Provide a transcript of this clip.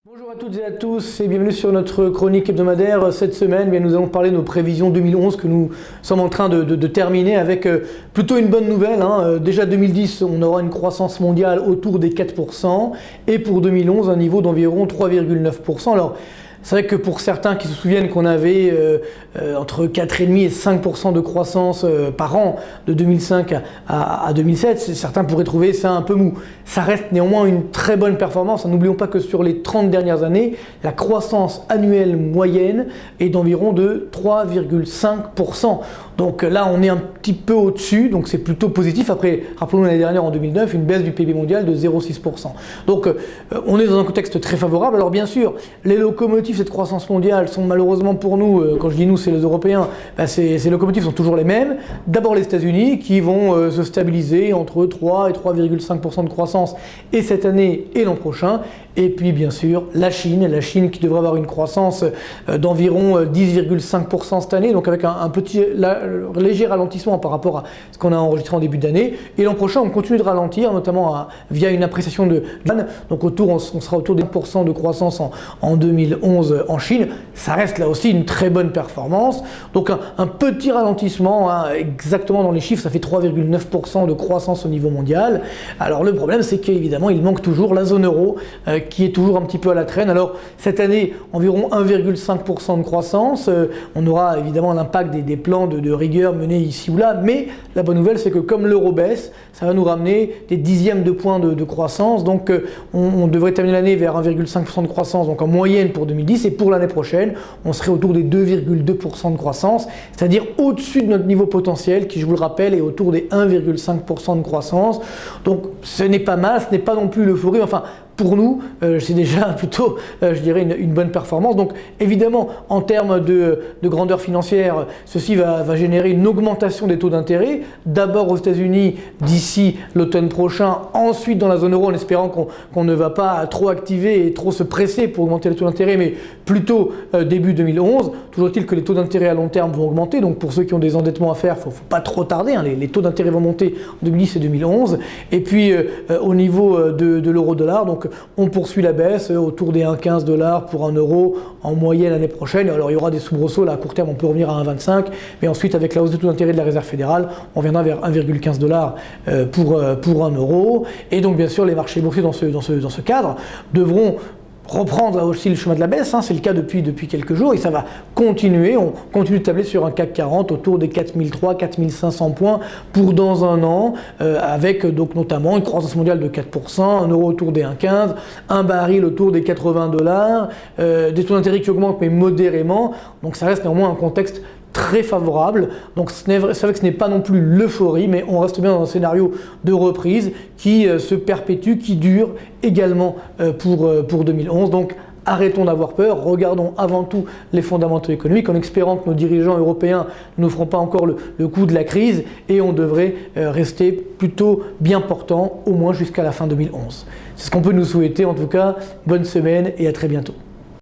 Bonjour à toutes et à tous et bienvenue sur notre chronique hebdomadaire. Cette semaine, nous allons parler de nos prévisions 2011 que nous sommes en train de terminer avec plutôt une bonne nouvelle. Déjà 2010, on aura une croissance mondiale autour des 4% et pour 2011, un niveau d'environ 3,9%. Alors, c'est vrai que pour certains qui se souviennent qu'on avait entre 4,5 et 5% de croissance par an de 2005 à 2007, certains pourraient trouver ça un peu mou. Ça reste néanmoins une très bonne performance. N'oublions pas que sur les 30 dernières années, la croissance annuelle moyenne est d'environ de 3,5%. Donc là, on est un petit peu au-dessus, donc c'est plutôt positif. Après, rappelons-nous l'année dernière, en 2009, une baisse du PIB mondial de 0,6%. Donc on est dans un contexte très favorable. Alors bien sûr, les locomotives, cette croissance mondiale, sont malheureusement pour nous, quand je dis nous, c'est les Européens, ces locomotives sont toujours les mêmes. D'abord les États-Unis qui vont se stabiliser entre 3 et 3,5% de croissance et cette année et l'an prochain. Et puis bien sûr la Chine qui devrait avoir une croissance d'environ 10,5% cette année, donc avec un petit léger ralentissement par rapport à ce qu'on a enregistré en début d'année. Et l'an prochain, on continue de ralentir, notamment via une appréciation de yuan. Donc on sera autour de 1% de croissance en 2011 en Chine. Ça reste là aussi une très bonne performance. Donc un petit ralentissement, exactement dans les chiffres, ça fait 3,9% de croissance au niveau mondial. Alors le problème, c'est qu'évidemment, il manque toujours la zone euro qui est toujours un petit peu à la traîne. Alors cette année, environ 1,5% de croissance. On aura évidemment l'impact des plans de rigueur menés ici ou là, mais la bonne nouvelle, c'est que comme l'euro baisse, ça va nous ramener des dixièmes de points de croissance. Donc on devrait terminer l'année vers 1,5% de croissance, donc en moyenne pour 2010, et pour l'année prochaine, on serait autour des 2,2% de croissance, c'est-à-dire au-dessus de notre niveau potentiel, qui, je vous le rappelle, est autour des 1,5% de croissance. Donc ce n'est pas mal, ce n'est pas non plus l'euphorie, enfin pour nous, c'est déjà plutôt, je dirais, une bonne performance. Donc évidemment, en termes de grandeur financière, ceci va générer une augmentation des taux d'intérêt, d'abord aux États-Unis d'ici l'automne prochain, ensuite dans la zone euro, en espérant qu'on ne va pas trop activer et trop se presser pour augmenter les taux d'intérêt, mais plutôt début 2011. Toujours est-il que les taux d'intérêt à long terme vont augmenter, donc pour ceux qui ont des endettements à faire, il ne faut pas trop tarder, les taux d'intérêt vont monter en 2010 et 2011. Et puis au niveau de l'euro-dollar, donc on poursuit la baisse autour des 1,15 $ pour 1 euro en moyenne l'année prochaine. Alors il y aura des soubresauts, là à court terme on peut revenir à 1,25, mais ensuite avec la hausse des taux d'intérêt de la réserve fédérale, on viendra vers 1,15 $ pour 1 euro. Et donc bien sûr les marchés boursiers dans ce cadre devront reprendre là aussi le chemin de la baisse, c'est le cas depuis quelques jours et ça va continuer. On continue de tabler sur un CAC 40 autour des 4300, 4500 points pour dans un an, avec donc notamment une croissance mondiale de 4%, un euro autour des 1,15, un baril autour des 80 $, des taux d'intérêt qui augmentent mais modérément. Donc ça reste néanmoins un contexte très favorable. Donc c'est vrai que ce n'est pas non plus l'euphorie, mais on reste bien dans un scénario de reprise qui se perpétue, qui dure également pour 2011. Donc arrêtons d'avoir peur, regardons avant tout les fondamentaux économiques en espérant que nos dirigeants européens ne nous feront pas encore le coup de la crise et on devrait rester plutôt bien portant au moins jusqu'à la fin 2011. C'est ce qu'on peut nous souhaiter en tout cas. Bonne semaine et à très bientôt.